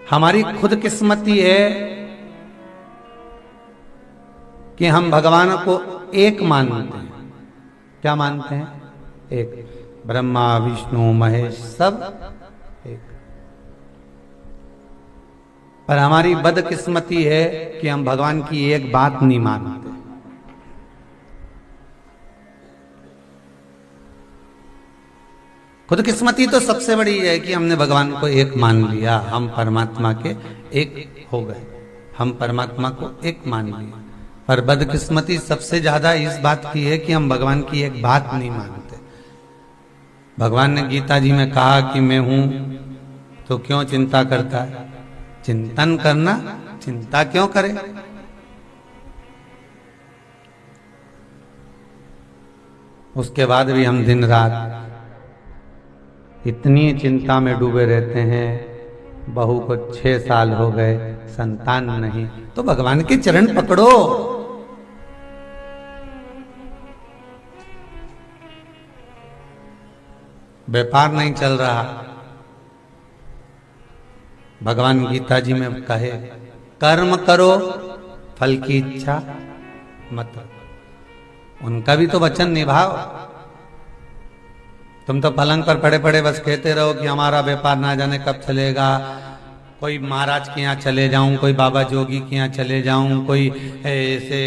हमारी खुद किस्मती है कि हम भगवान को एक मानते हैं। क्या मानते हैं? एक। ब्रह्मा विष्णु महेश सब एक। पर हमारी बदकिस्मती है कि हम भगवान की एक बात नहीं मानते। खुद किस्मती तो सबसे बड़ी है कि हमने भगवान को एक मान लिया, हम परमात्मा के एक हो गए, हम परमात्मा को एक मान लिया। पर बदकिस्मती सबसे ज्यादा इस बात की है कि हम भगवान की एक बात नहीं मानते। भगवान ने गीता जी में कहा कि मैं हूं तो क्यों चिंता करता है? चिंतन करना, चिंता क्यों करे? उसके बाद भी हम दिन रात इतनी चिंता में डूबे रहते हैं। बहू को 6 साल हो गए, संतान नहीं, तो भगवान के चरण पकड़ो। व्यापार नहीं चल रहा, भगवान गीता जी में कहे कर्म करो फल की इच्छा मत। उनका भी तो वचन निभाओ। तुम तो पलंग पर पड़े पड़े बस कहते रहो कि हमारा व्यापार ना जाने कब चलेगा, कोई महाराज के यहाँ चले जाऊं, कोई बाबा जोगी के यहाँ चले जाऊं, कोई ऐसे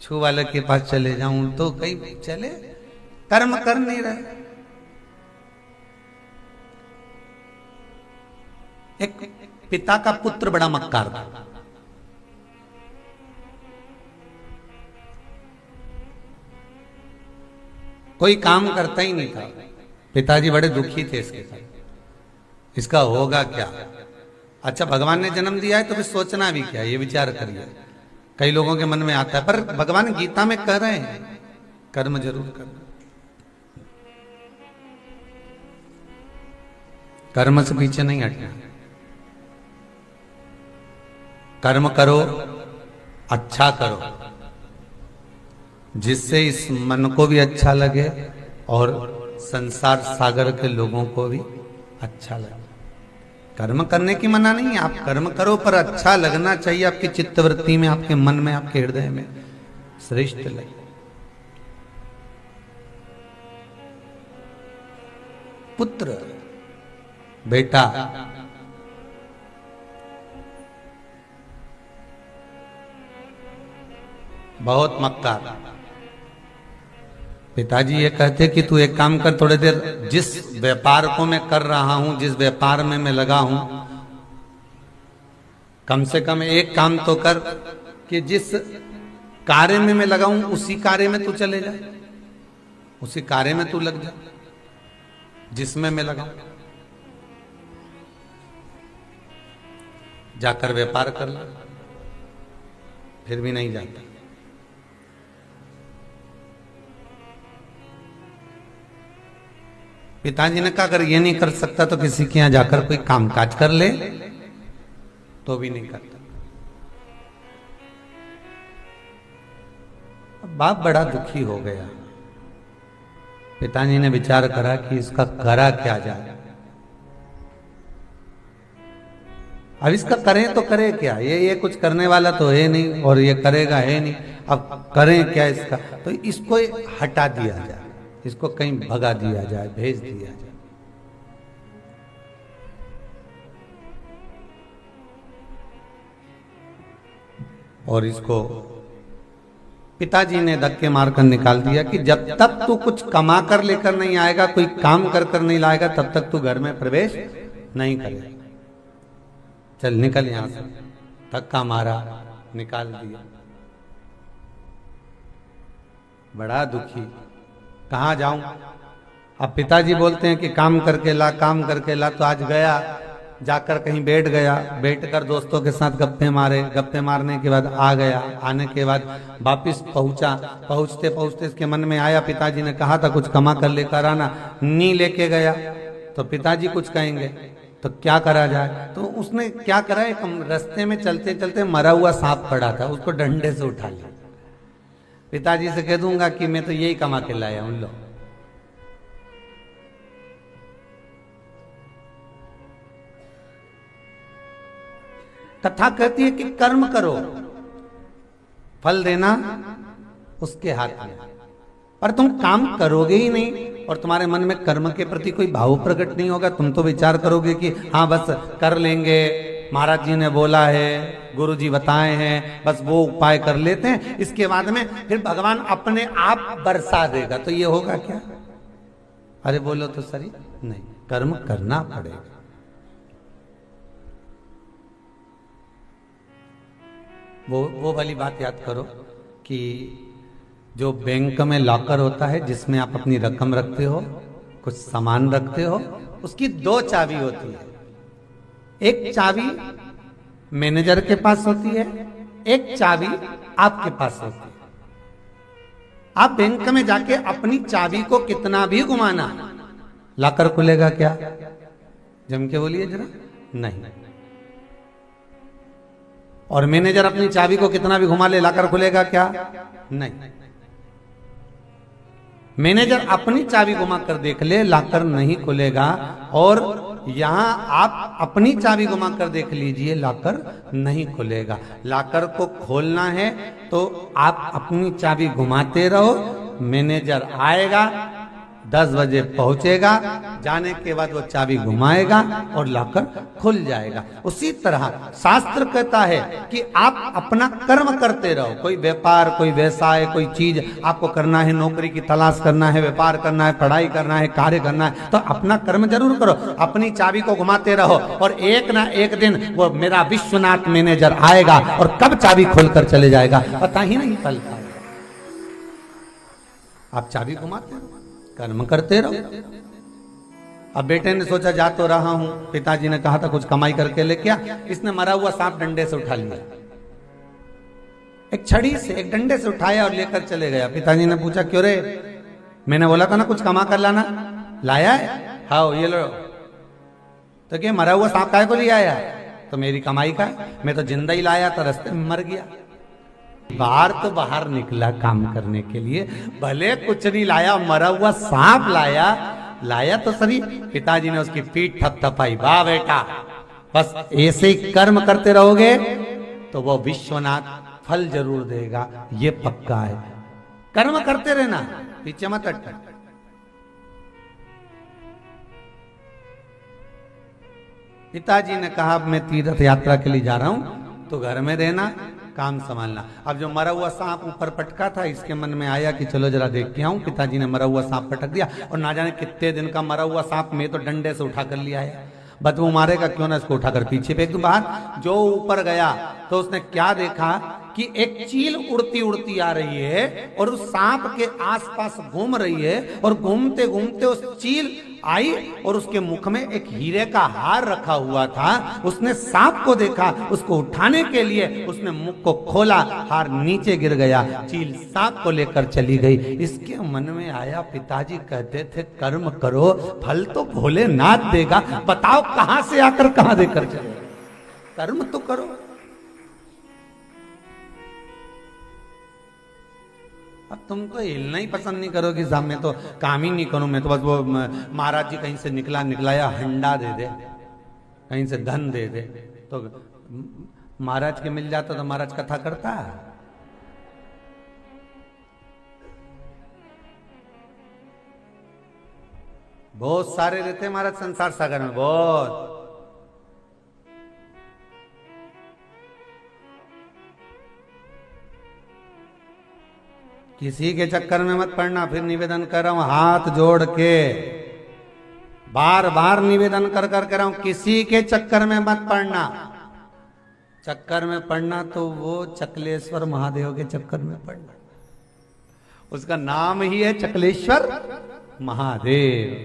छू वाले के पास चले जाऊं, तो कहीं चले, कर्म कर नहीं रहे। एक पिता का पुत्र बड़ा मक्कार था। कोई काम करता ही नहीं था। पिताजी बड़े दुखी थे इसके साथ, इसका होगा क्या? अच्छा, भगवान ने जन्म दिया है तो फिर सोचना भी क्या, ये विचार करिए। कई लोगों के मन में आता है, पर भगवान गीता में कह रहे हैं कर्म जरूर करना, कर्म से पीछे नहीं हटना। कर्म करो, अच्छा करो, जिससे इस मन को भी अच्छा लगे और संसार सागर के लोगों को भी अच्छा लगे। कर्म करने की मना नहीं है, आप कर्म करो, पर अच्छा लगना चाहिए आपकी चित्तवृत्ति में, आपके मन में, आपके हृदय में श्रेष्ठ लगे। पुत्र, बेटा, बहुत मक्कार। पिताजी ये कहते कि तू एक काम कर, थोड़ी देर जिस व्यापार को मैं कर रहा हूं, जिस व्यापार में मैं लगा हूं, कम से कम एक काम तो कर कि जिस कार्य में मैं लगा हूं उसी कार्य में तू चले जा, उसी कार्य में तू लग जा जिसमें मैं लगा हूं। जाकर व्यापार कर ला, फिर भी नहीं जाता। पिताजी ने कहा अगर ये नहीं कर सकता तो किसी के यहां जाकर कोई कामकाज कर ले, तो भी नहीं करता। बाप बड़ा दुखी हो गया। पिताजी ने विचार करा कि इसका करा क्या जाए। अब इसका करें तो करें क्या, ये कुछ करने वाला तो है नहीं और ये करेगा है नहीं, अब करें क्या इसका? तो इसको हटा दिया जाए, इसको कहीं भगा दिया जाए, भेज दिया जाए। और इसको पिताजी ने धक्के मारकर निकाल दिया कि जब तक तू कुछ कमा कर लेकर नहीं आएगा, कोई काम कर कर नहीं लाएगा, तब तक तू घर में प्रवेश नहीं करेगा। चल निकल यहां से। धक्का मारा, निकाल दिया। बड़ा दुखी, कहां जाऊं? अब पिताजी बोलते हैं कि काम करके ला, काम करके ला। तो आज गया, जाकर कहीं बैठ गया, बैठकर दोस्तों के साथ गप्पे मारे, गप्पे मारने के बाद आ गया। आने के बाद वापिस पहुंचा, पहुंचते पहुंचते इसके मन में आया पिताजी ने कहा था कुछ कमा कर लेकर आना, नहीं लेके गया तो पिताजी कुछ कहेंगे, तो क्या करा जाए? तो उसने क्या करा, एक रास्ते में चलते चलते मरा हुआ सांप पड़ा था, उसको डंडे से उठा लिया। पिताजी से कह दूंगा कि मैं तो यही कमा के लाया हूं, लो। कथा कहती है कि कर्म करो, फल देना उसके हाथ में। पर तुम काम करोगे ही नहीं और तुम्हारे मन में कर्म के प्रति कोई भाव प्रकट नहीं होगा, तुम तो विचार करोगे कि हाँ बस कर लेंगे, महाराज जी ने बोला है, गुरु जी बताए हैं, बस वो उपाय कर लेते हैं, इसके बाद में फिर भगवान अपने आप बरसा देगा। तो ये होगा क्या? अरे बोलो तो सही, नहीं, कर्म करना पड़ेगा। वो वाली बात याद करो कि जो बैंक में लॉकर होता है जिसमें आप अपनी रकम रखते हो, कुछ सामान रखते हो, उसकी दो चाबी होती है। एक चाबी मैनेजर के पास होती है, एक चाबी आपके पास होती है। आप बैंक में जाके अपनी चाबी को कितना भी घुमाना, लॉकर खुलेगा क्या? जम के बोलिए जरा, नहीं। और मैनेजर अपनी चाबी को कितना भी घुमा ले, लॉकर खुलेगा क्या? नहीं। मैनेजर अपनी चाबी घुमा कर देख ले, लॉकर नहीं खुलेगा। और यहां आप अपनी चाबी घुमा कर देख लीजिए, लॉकर नहीं खुलेगा। लॉकर को खोलना है तो आप अपनी चाबी घुमाते रहो, मैनेजर आएगा, 10 बजे पहुंचेगा, जाने के बाद वो चाबी घुमाएगा और लॉकर खुल जाएगा। उसी तरह शास्त्र कहता है कि आप अपना कर्म करते रहो। कोई व्यापार, कोई व्यवसाय, कोई चीज आपको करना है, नौकरी की तलाश करना है, व्यापार करना है, पढ़ाई करना है, कार्य करना है, तो अपना कर्म जरूर करो, अपनी चाबी को घुमाते रहो। और एक ना एक दिन वो मेरा विश्वनाथ मैनेजर आएगा और कब चाबी खोलकर चले जाएगा पता ही नहीं चलता। आप चाबी घुमाते रहो, कर्म करते रहो। अब बेटे ने सोचा जा तो रहा हूं, पिताजी ने कहा था कुछ कमाई करके ले, क्या इसने मरा हुआ सांप डंडे से उठा लिया, एक छड़ी से, एक डंडे से उठाया और लेकर चले गया। पिताजी ने पूछा क्यों रे? मैंने बोला था ना कुछ कमा कर लाना, लाया है? हाँ ये लो। तो क्या मरा हुआ सांप काय को ले आया? तो मेरी कमाई का, मैं तो जिंदा ही लाया था, रास्ते में मर गया। बाहर तो बाहर निकला काम करने के लिए, भले कुछ नहीं लाया, मरा हुआ सांप लाया, लाया तो सही। पिताजी ने उसकी पीठ थपथपाई, वाह बेटा, बस ऐसे ही कर्म करते रहोगे तो वो विश्वनाथ फल जरूर देगा, ये पक्का है। कर्म करते रहना, पीछे मत हटना। पिताजी ने कहा मैं तीर्थ यात्रा के लिए जा रहा हूं, तो घर में रहना, काम संभालना। अब जो मरा हुआ सांप ऊपर पटका था, इसके मन में आया कि चलो जरा देख के आऊं। पिताजी ने मरा हुआ सांप पटक दिया और ना जाने कितने दिन का मरा हुआ सांप मैं तो डंडे से उठा कर लिया है। बदबू मारेगा क्यों ना, इसको उठाकर पीछे फेंक दूं बाहर। जो ऊपर गया तो उसने क्या देखा कि एक चील उड़ती उड़ती आ रही है और उस सांप के आसपास घूम रही है, और घूमते घूमते उस चील आई और उसके मुख में एक हीरे का हार रखा हुआ था। उसने सांप को देखा, उसको उठाने के लिए उसने मुख को खोला, हार नीचे गिर गया, चील सांप को लेकर चली गई। इसके मन में आया, पिताजी कहते थे कर्म करो, फल तो भोलेनाथ देगा, बताओ कहां से आकर कहां देकर चले। कर्म तो करो। अब तुमको हिलना ही पसंद नहीं करो कि साहब मैं तो काम ही नहीं करूं, मैं तो बस वो महाराज जी कहीं से निकलाया हंडा दे दे, कहीं से धन दे दे, तो महाराज के मिल जाता तो महाराज कथा करता। बहुत सारे रहते महाराज संसार सागर में, बहुत। किसी के चक्कर में मत पड़ना। फिर निवेदन कर रहा हूं हाथ जोड़ के, बार बार निवेदन कर कर रहा हूं, किसी के चक्कर में मत पड़ना। चक्कर में पड़ना तो वो चकलेश्वर महादेव के चक्कर में पड़ना, उसका नाम ही है चकलेश्वर महादेव,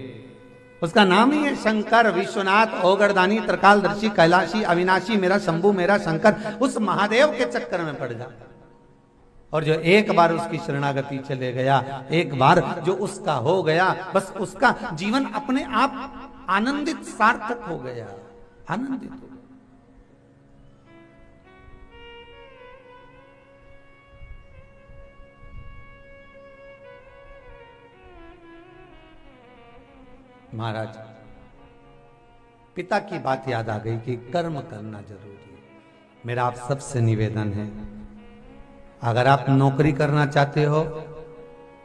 उसका नाम ही है शंकर, विश्वनाथ, ओगरदानी, त्रिकालदर्शी, कैलाशी, अविनाशी, मेरा शंभू, मेरा शंकर। उस महादेव के चक्कर में पड़ जा। और जो एक बार उसकी शरणागति चले गया, एक बार जो उसका हो गया, बस उसका जीवन अपने आप आनंदित सार्थक हो गया, आनंदित हो गया। महाराज पिता की बात याद आ गई कि कर्म करना जरूरी है। मेरा आप सबसे निवेदन है, अगर आप नौकरी करना चाहते हो,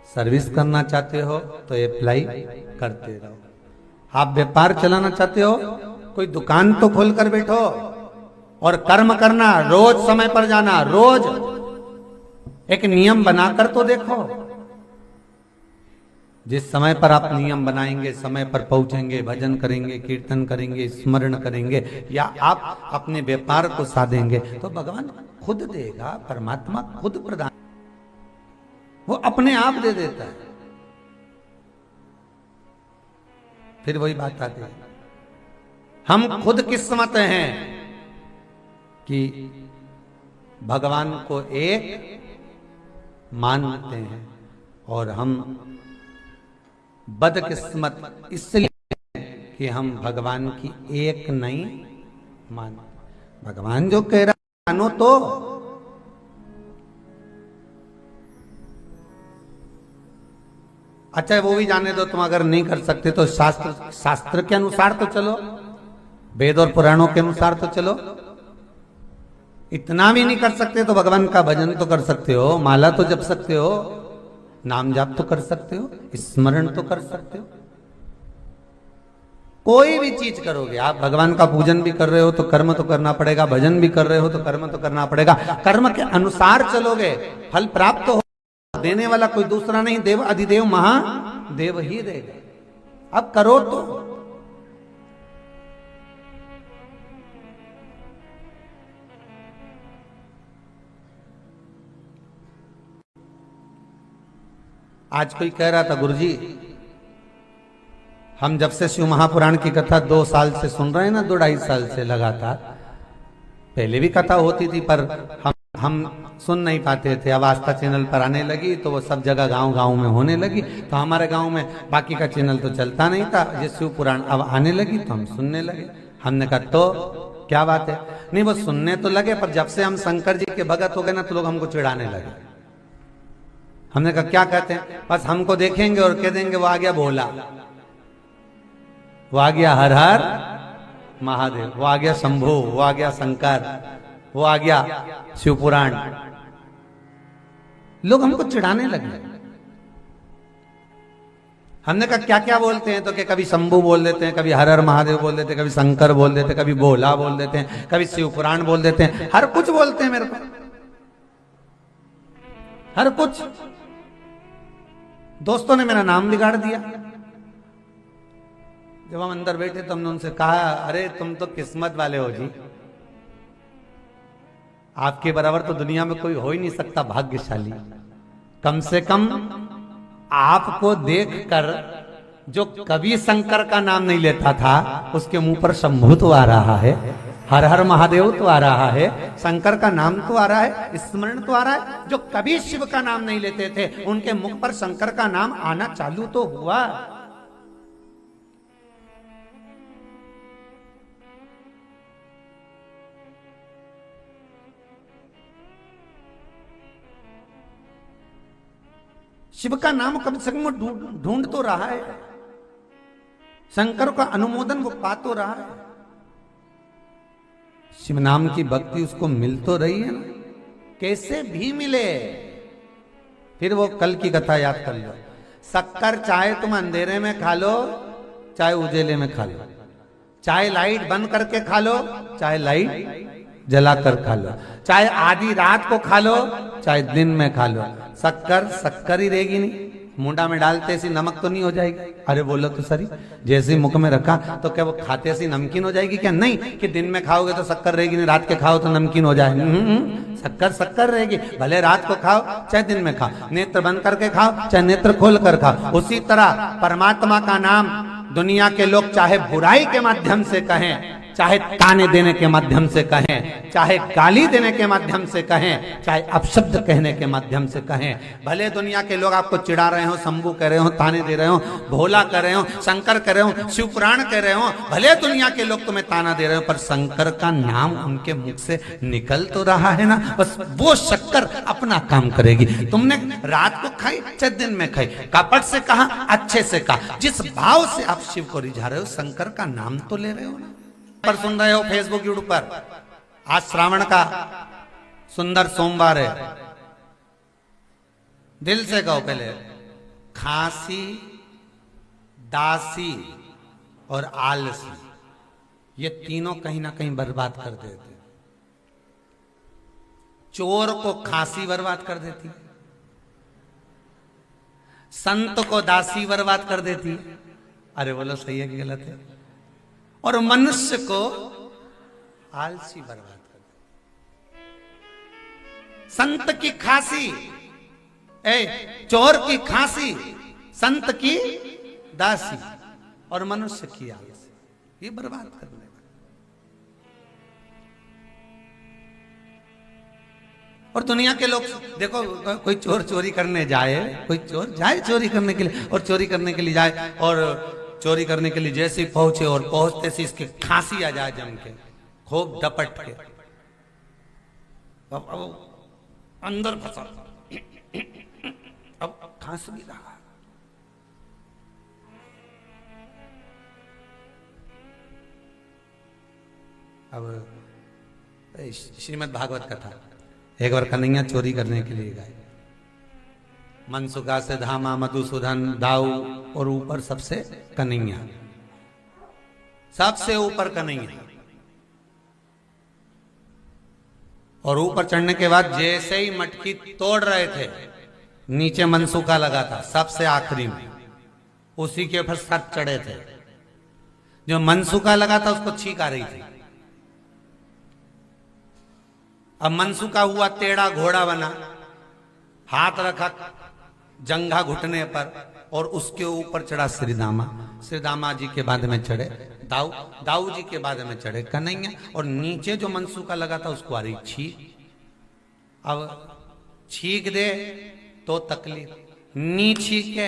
सर्विस करना चाहते हो तो अप्लाई करते रहो। आप व्यापार चलाना चाहते हो, कोई दुकान तो खोल कर बैठो और कर्म करना, रोज समय पर जाना, रोज एक नियम बनाकर तो देखो। जिस समय पर आप नियम बनाएंगे, समय पर पहुंचेंगे, भजन करेंगे, कीर्तन करेंगे, स्मरण करेंगे, या आप अपने व्यापार को साधेंगे, तो भगवान खुद देगा, परमात्मा खुद प्रदान, वो अपने आप दे देता है। फिर वही बात आती है, हम खुद किस्मत हैं कि भगवान को एक मानते हैं, और हम बदकिस्मत इसलिए कि हम भगवान की एक नहीं मानते। भगवान जो कह रहा मानो तो, अच्छा वो भी जाने दो, तुम अगर नहीं कर सकते तो शास्त्र के अनुसार तो चलो, वेद और पुराणों के अनुसार तो चलो। इतना भी नहीं कर सकते तो भगवान का भजन तो कर सकते हो, माला तो जप सकते हो, नाम जाप तो कर सकते हो, स्मरण तो कर सकते हो। कोई भी चीज करोगे आप, भगवान का पूजन भी कर रहे हो तो कर्म तो करना पड़ेगा, भजन भी कर रहे हो तो कर्म तो करना पड़ेगा। कर्म के अनुसार चलोगे, फल प्राप्त हो, देने वाला कोई दूसरा नहीं, देव अधिदेव महादेव ही देगा। अब करो तो। आज कोई कह रहा था, गुरुजी हम जब से शिव महापुराण की कथा 2 साल से सुन रहे हैं ना, 2-2.5 साल से लगातार, पहले भी कथा होती थी पर हम सुन नहीं पाते थे। अब आस्था चैनल पर आने लगी तो वो सब जगह गांव-गांव में होने लगी, तो हमारे गांव में बाकी का चैनल तो चलता नहीं था, ये शिव पुराण अब आने लगी तो हम सुनने लगे। हमने कहा तो क्या बात है, नहीं वो सुनने तो लगे, पर जब से हम शंकर जी के भगत हो गए ना तो लोग हमको चिढ़ाने लगे। हमने कहा क्या कहते हैं, बस हमको देखेंगे और कह देंगे वो आ गया भोला, वो आ गया हर हर महादेव, वो आ गया शंभू, वो आ गया शंकर, वो आ गया शिव पुराण। लोग हमको चिढ़ाने लगे। हमने कहा क्या क्या बोलते हैं, तो कि कभी शंभू बोल देते हैं, कभी हर हर महादेव बोल देते हैं, कभी शंकर बोल देते हैं, कभी भोला बोल देते हैं, कभी शिव पुराण बोल देते हैं, हर कुछ बोलते हैं मेरे को, हर कुछ। दोस्तों ने मेरा नाम बिगाड़ दिया। जब हम अंदर बैठे तो हमने उनसे कहा, अरे तुम तो किस्मत वाले हो जी, आपके बराबर तो दुनिया में कोई हो ही नहीं सकता भाग्यशाली। कम से कम आपको देखकर जो कभी शंकर का नाम नहीं लेता था, उसके मुंह पर शंभू तो आ रहा है, हर हर महादेव तो आ रहा है, शंकर का नाम तो आ रहा है, स्मरण तो आ रहा है। जो कभी शिव का नाम नहीं लेते थे, उनके मुख पर शंकर का नाम आना चालू तो हुआ। शिव का नाम कम से कम ढूंढ तो रहा है, शंकर का अनुमोदन वो पा तो रहा है, शिव नाम की भक्ति उसको मिल तो रही है ना, कैसे भी मिले। फिर वो कल की कथा याद कर लो, शक्कर चाहे तुम अंधेरे में खा लो, चाहे उजेले में खा लो, चाहे लाइट बंद करके खा लो, चाहे लाइट जलाकर खा लो, चाहे आधी रात को खा लो, चाहे दिन में खा लो, शक्कर शक्कर ही रहेगी नहीं। मुंडा में डालते सी नमक तो नहीं हो जाएगी? अरे बोलो तो सही, जैसे मुख में रखा तो क्या वो खाते सी नमकीन हो जाएगी क्या? नहीं, कि दिन में खाओगे तो शक्कर रहेगी नहीं, रात के खाओ तो नमकीन हो जाए। शक्कर शक्कर रहेगी, भले रात को खाओ चाहे दिन में खाओ, नेत्र बंद करके खाओ चाहे नेत्र खोल कर खाओ। उसी तरह परमात्मा का नाम दुनिया के लोग चाहे बुराई के माध्यम से कहें, चाहे ताने देने के माध्यम से कहें, चाहे गाली देने के माध्यम से कहें, चाहे अपशब्द कहने के माध्यम से कहें, भले दुनिया के लोग आपको चिढ़ा रहे हो, शंभू कह रहे हो, ताने दे रहे हो, भोला कह रहे हो, शंकर कह रहे हो, शिव पुराण कह रहे हो, भले दुनिया के लोग तुम्हें ताना दे रहे हो, पर शंकर का नाम उनके मुख से निकल तो रहा है ना। बस वो शक्कर अपना काम करेगी। तुमने रात को खाई चाहे दिन में खाई, कपट से कहा अच्छे से कहा, जिस भाव से आप शिव को रिझा रहे हो, शंकर का नाम तो ले रहे हो ना। पर सुन रहे हो फेसबुक यूट्यूब पर आज श्रावण का सुंदर सोमवार है। दिल से कहो पहले, खांसी, दासी और आलसी, ये तीनों कहीं ना कहीं बर्बाद कर देते। चोर को खांसी बर्बाद कर देती, संत को दासी बर्बाद कर देती, अरे बोलो सही है कि गलत है, और मनुष्य को आलसी बर्बाद कर देती। संत की खांसी, चोर की खांसी, संत की दासी और मनुष्य की आलसी, ये बर्बाद करने वाला। और दुनिया के लोग देखो, कोई चोर चोरी करने जाए, कोई चोर जाए चोरी करने के लिए, और चोरी करने के लिए जाए, और चोरी करने के लिए जैसे ही पहुंचे और पहुंचते से इसके खांसी आ जाए जम के, खूब डपट के, अब अंदर फंसा, अब खांस भी रहा। अब श्रीमद् भागवत कथा, एक बार कन्हैया चोरी करने के लिए गए, मनसुखा से धामा, मधुसूदन, दाऊ, और ऊपर सबसे कन्हैया, सबसे ऊपर कन्हैया। और ऊपर चढ़ने के बाद जैसे ही मटकी तोड़ रहे थे, नीचे मनसुखा लगा था सबसे आखिरी में, उसी के ऊपर सर चढ़े थे। जो मनसुखा लगा था उसको छींक आ रही थी। अब मनसुखा हुआ टेढ़ा घोड़ा बना, हाथ रखा जंघा घुटने पर, और उसके ऊपर चढ़ा श्रीदामा। श्रीदामा जी के बाद में चढ़े दाऊ, दाऊ जी के बाद में चढ़े कन्हैया, और नीचे जो मनसुखा लगा था उसको आ रही छींक। अब छींक दे तो तकलीफ, नी छींके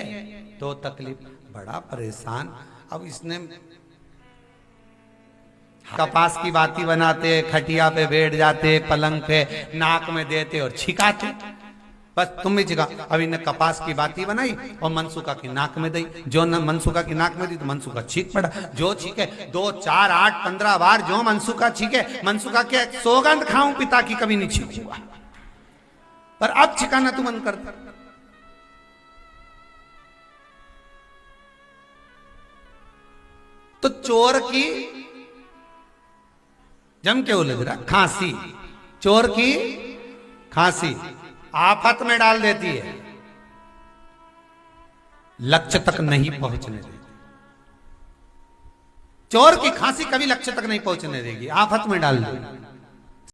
तो तकलीफ, बड़ा परेशान। अब इसने कपास की बाती बनाते, खटिया पे बैठ जाते, पलंग पे नाक में देते और छिकाते, बस तुम भी छिका। अभी ने कपास की बाती बनाई और मनसुखा की नाक में दी, जो न मनसुखा की नाक में दी तो मनसुखा छींक पड़ा। जो छीके 2, 4, 8, 15 बार जो मनसुखा छीके, मनसुखा के सौगंध खाऊं पिता की कभी नहीं छीकूंगा, पर अब छिकाना तू मन करता। तो चोर की जम के उलझ रहा खांसी, चोर की खांसी आफत में डाल देती है, लक्ष्य तक नहीं पहुंचने देती। चोर की खांसी कभी लक्ष्य तक नहीं पहुंचने देगी, आफत में डाल देगी।